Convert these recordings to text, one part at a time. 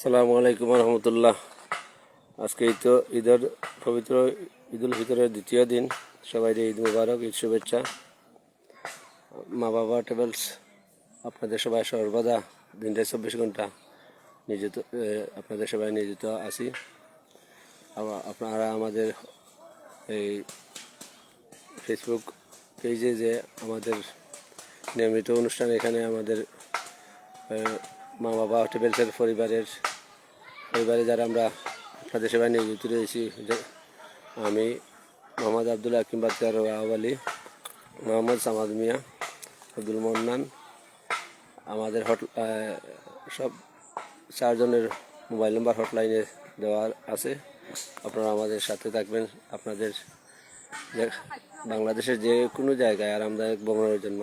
আসসালামু আলাইকুম রহমতুল্লাহ। আজকে তো ঈদের পবিত্র ঈদুল ফিতরের দ্বিতীয় দিন। সবাইকে ঈদ মুবারক, ঈদ শুভেচ্ছা। মা বাবা ট্রাভেলস আপনাদের সবাই সর্বদা দিনটায় 24 ঘন্টা নিয়োজিত, আপনাদের সবাই নিয়োজিত আছি। আপনারা আমাদের এই ফেসবুক পেজে যে আমাদের নিয়মিত অনুষ্ঠান, এখানে আমাদের মা বাবা ট্রাভেলসের পরিবারে যারা আমরা আপনাদের সেবায় নিয়োজিত রয়েছি, আমি মোহাম্মদ আব্দুল হাকিম বাচ্চার আলী, মোহাম্মদ সামাদ মিয়া, আব্দুল মন্নান, আমাদের সব 4 জনের মোবাইল নাম্বার হটলাইনে দেওয়া আছে। আপনারা আমাদের সাথে থাকবেন। আপনাদের বাংলাদেশের যে কোনো জায়গায় আরামদায়ক ভ্রমণের জন্য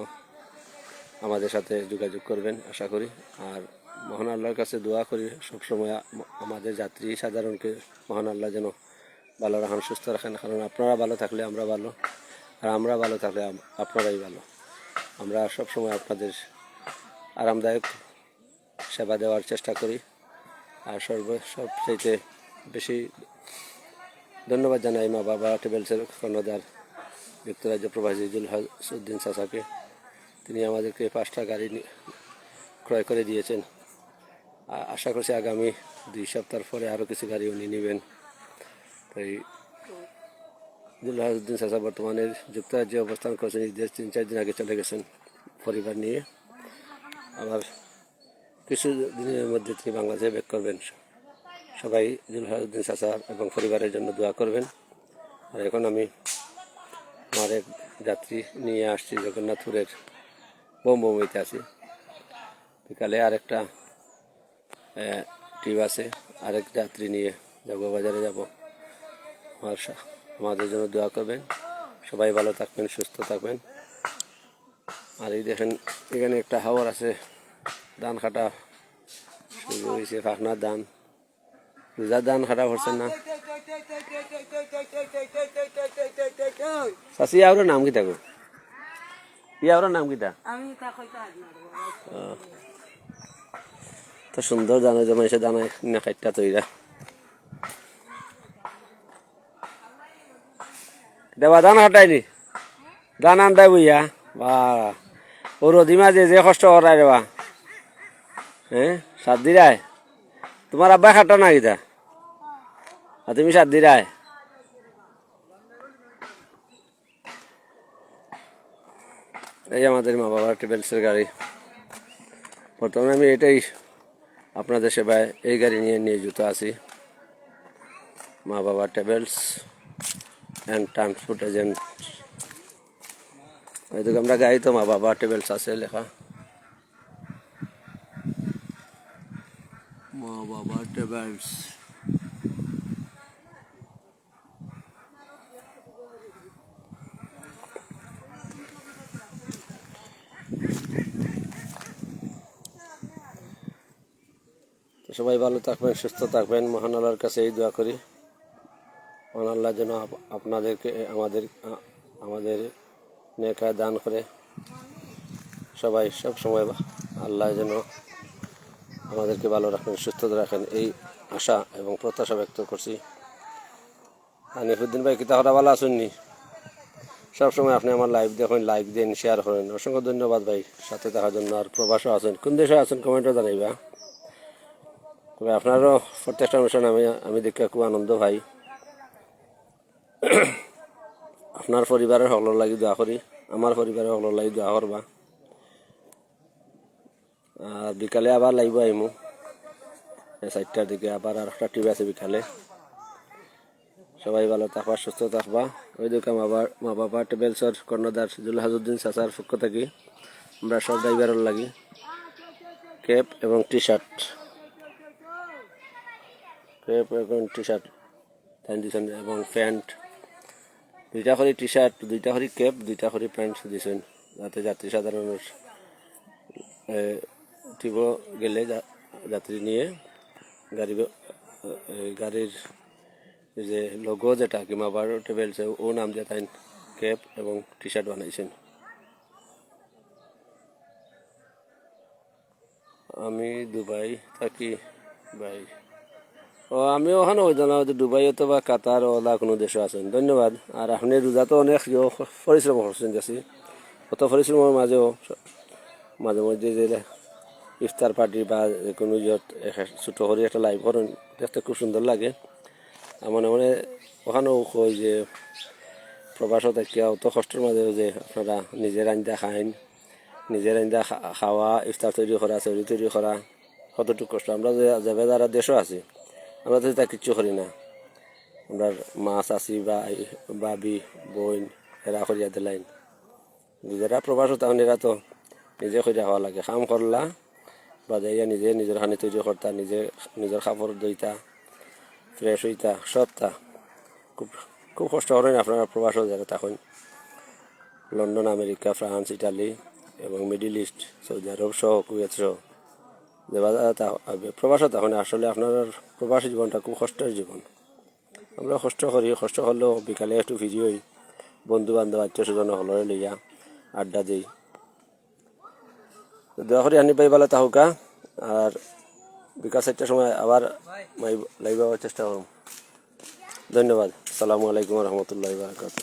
আমাদের সাথে যোগাযোগ করবেন আশা করি। আর মহান আল্লাহর কাছে দোয়া করি সবসময় আমাদের যাত্রী সাধারণকে মহান আল্লাহ যেন ভালো রাখেন, সুস্থ রাখেন। কারণ আপনারা ভালো থাকলে আমরা ভালো, আর আমরা ভালো থাকলে আপনারাই ভালো। আমরা সবসময় আপনাদের আরামদায়ক সেবা দেওয়ার চেষ্টা করি। আর সবচাইতে বেশি ধন্যবাদ জানাই মা বাবা ট্রাভেলসের কর্ণধার যুক্তরাজ্য প্রবাসী জুলহাসউদ্দিন চাচাকে। তিনি আমাদেরকে 5টা গাড়ি ক্রয় করে দিয়েছেন। আশা করছি আগামী 2 সপ্তাহ পরে আরও কিছু গাড়ি উনি নেবেন। তাই জুলহাসউদ্দিন চাচা বর্তমানে যুক্তরাজ্যে অবস্থান করছেন। ঈদের 3-4 দিন আগে চলে গেছেন পরিবার নিয়ে। আবার কিছু দিনের মধ্যে তিনি বাংলাদেশে ব্যাক করবেন। সবাই জুলহাসউদ্দিন চাচা এবং পরিবারের জন্য দোয়া করবেন। আর এখন আমি আমার এক যাত্রী নিয়ে আসছি জগন্নাথপুরের বোমবমিতে আছি। বিকালে আরেকটা ট্রিপ আছে, আরেক যাত্রী নিয়ে যাবো, বাজারে যাব। আমাদের জন্য দোয়া করবেন। সবাই ভালো থাকবেন, সুস্থ থাকবেন। আর এই দেখেন, এখানে একটা হাওর আছে, ধান কাটা শুরু হয়েছে, ফাঁকনার ধান, রোজার ধান কাটা করছেন না? চাষি আর নাম কি থাকো? ইয়ার নাম কিটা? তো সুন্দর দানা জমাইছে, দানা না খাইটা তৈরা দেবা ধান হাঁটাইনি, ধান আনতাই বইয়া বা ও রদি মাঝে যে কষ্ট করাই রে বা, হ্যাঁ 7 দিরায় তোমার আব্বা খাটা না কিটা, আর তুমি 7 দিরায়। এই আমাদের মা বাবা ট্রাভেলসের গাড়ি। বর্তমানে আমি এটাই আপনাদের সেবায় এই গাড়ি নিয়ে নিয়োজিত আছি। মা বাবা ট্রাভেলস অ্যান্ড ট্রান্সপোর্ট এজেন্ট। এদিকে আমরা গাড়ি তো মা বাবা ট্রাভেলস আছে লেখা, মা বাবা ট্রাভেলস। সবাই ভালো থাকবেন, সুস্থ থাকবেন। মহান আল্লাহর কাছে এই দোয়া করি, মহান আল্লাহ যেন আপনাদেরকে আমাদের নেকায় দান করে। সবাই সব সময় আল্লাহ যেন আমাদেরকে ভালো রাখেন, সুস্থ রাখেন, এই আশা এবং প্রত্যাশা ব্যক্ত করছি। হানিফুদ্দিন ভাই কি তাহলে ভালো আসেননি? সবসময় আপনি আমার লাইভ দেখেন, লাইক দেন, শেয়ার করেন। অসংখ্য ধন্যবাদ ভাই সাথে থাকার জন্য। আর প্রবাসও আছেন, কোন দেশে আছেন কমেন্টও জানাইবা। তবে আপনারও প্রত্যেকটা অনুষ্ঠান আমি দেখে খুব আনন্দ ভাই। আপনার পরিবারের সকলের লাগি দোয়া করি, আমার পরিবারের সকলের লাগি দোয়া করবা। আর বিকালে আবার লাইভ আইমু 4টার দিকে, আবার আর একটা ট্রিপ আছে বিকালে। সবাই ভালো থাকবা, সুস্থ থাকবা। ওই দিকে মা বাবা ট্রাভেলসের কর্ণধার জুলহাসউদ্দিন চাচার পক্ষ থেকে আমরা সব ড্রাইভারের লাগি ক্যাপ এবং টি শার্ট দিয়েছেন, এবং প্যান্ট 2টা করে টি শার্ট, 2টা করে ক্যাপ, 2টা করে প্যান্ট দিয়েছেন, যাতে যাত্রী সাধারণের ট্রিপ গেলে যাত্রী নিয়ে গাড়ির যে লোগো যেটা কি মা বাবা ট্রাভেলসে ও নাম দিয়ে তাই ক্যাপ এবং টি শার্ট বানাইছেন। আমি দুবাই থাকি। ভাই ও আমি ওখানে ওই জানা দুবাই অথবা কাতার ওলা কোনো দেশে আছেন ধন্যবাদ। আর আপনি রোজা তো অনেক পরিশ্রম করছেন গেছি, অত পরিশ্রমের মাঝেও মাঝে মধ্যে যে ইফতার পার্টি বা কোনো ছোটো করে একটা লাইভ করেন, দেখতে খুব সুন্দর লাগে। আমার মানে ওখানেও কই যে প্রবাসও থাকিয়া অত কষ্টের মাঝেও যে আপনারা নিজের আঞ্জা খাইন, নিজের আঞ্জা খাওয়া, ইফতার তৈরি করা, চৌরি তৈরি করা, কতটুকু কষ্ট। আমরা যে যাবে যারা দেশও আছি, আমরা তো তা কিচ্ছু করি না। আমরা মা চাষি বা বাবি বোন এরা করিয়া দিলাইন, যারা প্রবাসও তখন এরা তো নিজে করিয়া খাওয়া লাগে। কাম করলা বা যাইয়া নিজে নিজের হানি তৈরি করতা, নিজে নিজের কাপড় ধুইতা, ফ্রেশ হইতা, সবটা খুব খুব কষ্ট করেন আপনারা প্রবাসও যারা তখন লন্ডন, আমেরিকা, ফ্রান্স, ইটালি এবং মিডিল ইস্ট, সৌদি আরব সহ, কুয়েত সহ যে প্রবাসও তখন আসলে আপনার প্রবাসী জীবনটা খুব কষ্টের জীবন। আমরা কষ্ট করি, কষ্ট করলেও বিকালে একটু ফিরি হই, বন্ধু বান্ধব আত্মীয় স্বজন হলরে লইয়া আড্ডা দিই। দয়া করে আনি পাই বেলা তাহুকা। আর বিকাল 4টার সময় আবার লাইভ হওয়ার চেষ্টা করুন। ধন্যবাদ। আসসালামু আলাইকুম রহমতুল্লাহ বারাকাতুহু।